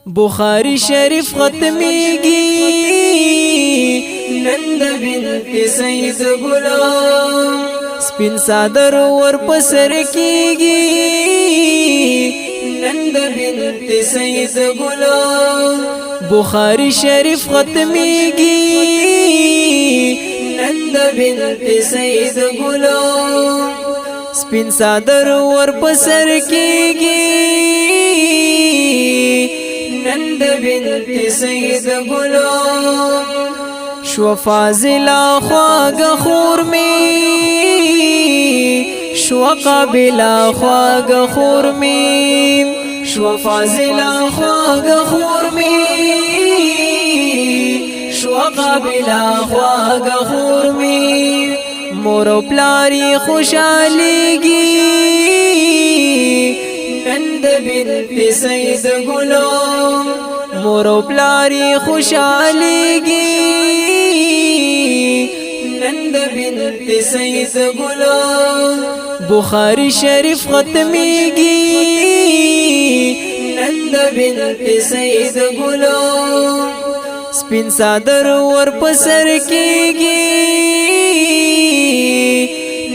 بخاری شریف ختمیگی نند بنت سید غلام سپین صادر ور پسر کیگی نند بنت سید غلام بخاری شریف ختمیگی نند بنت سید غلام سپین صادر ور پسر کیگی نند بنت سید غلام شو فاضلا خواگ خور می شو قابلا خواگ خور می شو فاضلا خواگ خور می شو قابلا خواگ خور می مورو پلاری خوشحالیگی نند بنت سید غلام مورو پلاری خوشحالیگی نند بنت سید غلام بخاری شریف ختمیگی نند بنت سید غلام سپین صادر ور پسر کیگی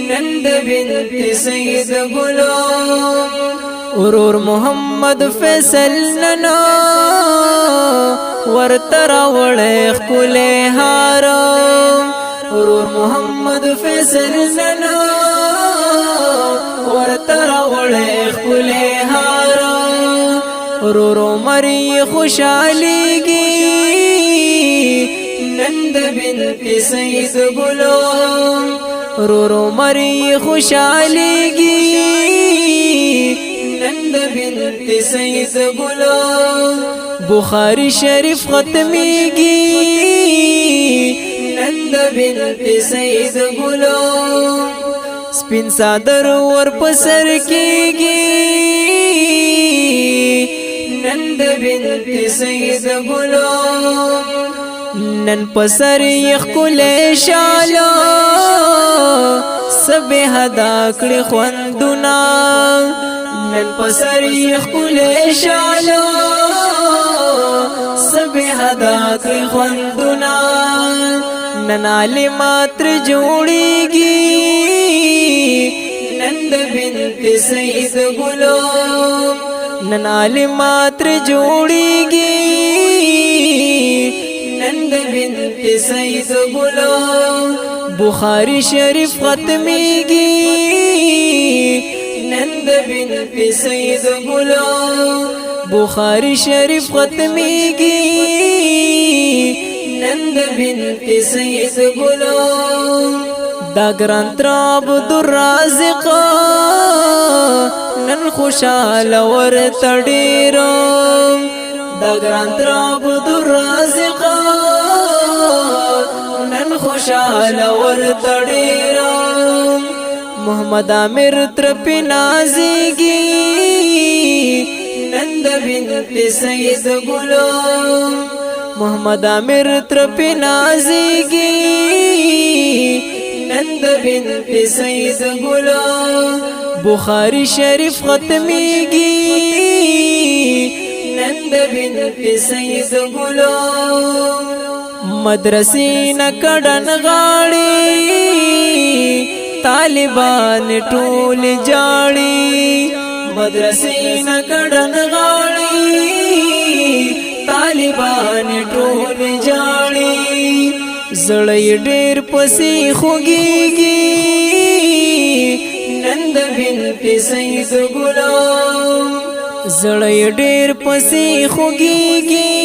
نند بنت سید غلام ورور محمد فیصل ننا ورترا وړې خلې هارم ورور محمد فیصل ننا ورترا وړې خلې هارم ورور مری خوشاليږي نند بنت سید غلام ورور مری خوشاليږي نند بنت سید غلام بخاری شریف ختمیگی نند بنت سید غلام سپین صادر ور پسر کیگی نند بنت سید غلام نن پسر یخ کله شالا سب هدا کړي خوندونه نن پسر یخ کله شالا سب هدا کړي خوندونه نن عالمات جوړيږي نند بنت سید غلام نن عالمات جوړيږي نند بنت سید غلام بخاری شریف ختمیگی نند بنت سید غلام بخاری شریف ختمیگی نند بنت سید غلام دا گران تراب عبدالرازق نن خوشحال ور تډیرم دا گران تراب عبدالرازق نن خوشحال ور تډیرم محمد عامر ترپی نازیگی نند بنت سید غلام محمد عامر ترپی نازیگی نند بنت سید غلام بخاری شریف ختمیگی نند بنت سید غلام مدرسې نکړن غاړي طالبان ټول جاړي مدرسې نکړن غاړي طالبان ټول جاړي زړې ډېر پسې خوږيږي نند بنت سید غلام زړې ډېر پسې خوږيږي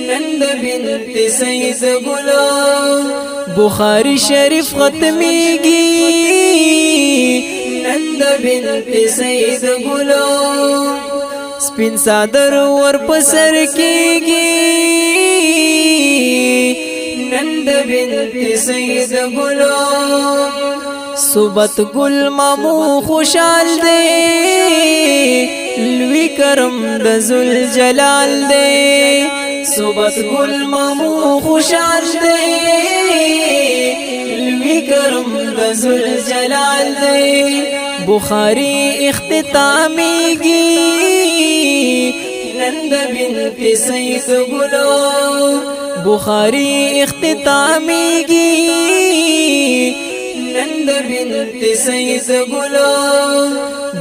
نند بنت سید غلام بخاری شریف ختمیگی نند بنت سید غلام سپین صادر ور پسر کیگی نند بنت سید غلام صوبت گل مامو خوشحال دے لوی کرم د ذل جلال دے صوبت گل مامو خوشحال دے لوی کرم د ذل جلال دے بخاری اختتامیگی نند بنت سید گلو بخاری اختتامیگی نند بنت سید گلو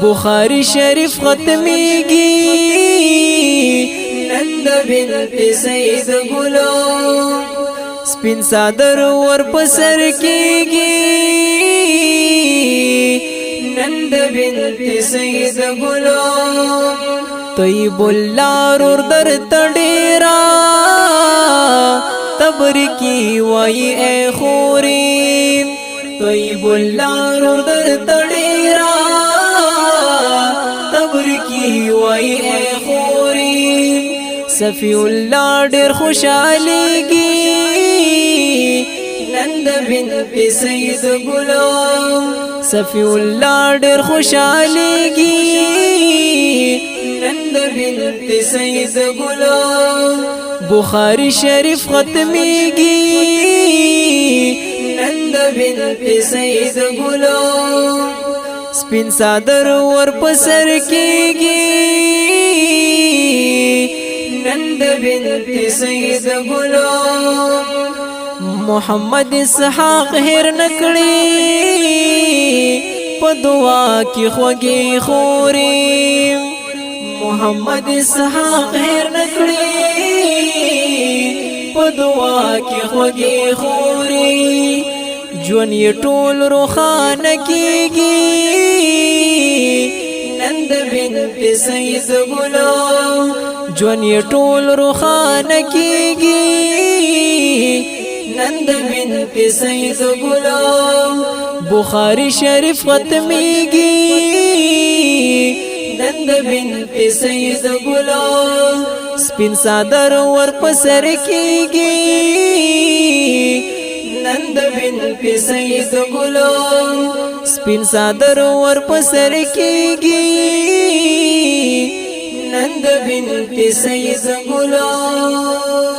بخاری شریف ختمیگی نند بنت سید گلو سپین صادر ور پسر کیگی نند بنت سید گلو طیب اللہ رور در تڑیرا تبرکی وائی اے خوری طیب اللہ رور در تڑیرا تبرکی وائی اے خوری صفی اللہ ڈیر خوشحالیگی نند بنت سید گلو صفی اللہ ڈیر خوشحالیگی نند بنت سید گلو بخاری شریف ختمیگی نند بنت سید گلو سپین صادر ور پسر کیگی نند بنت سید گلو محمد اسحاق هر نکړي په دعا کې خوږی خوري محمد اسحاق هر نکړي په دعا کې خوږی خوري جون یې ټول روخانه کیږي نند بنت سید گلو جون یې ټول روخانه کیږي نند بنت سید گلو بخاری شریف ختمیگی نند بنت سید گلو سپین صادر ور پسر کیگی نند بنت سید گلو سپین صادر ور پسر کیگی نند بنت سید گلو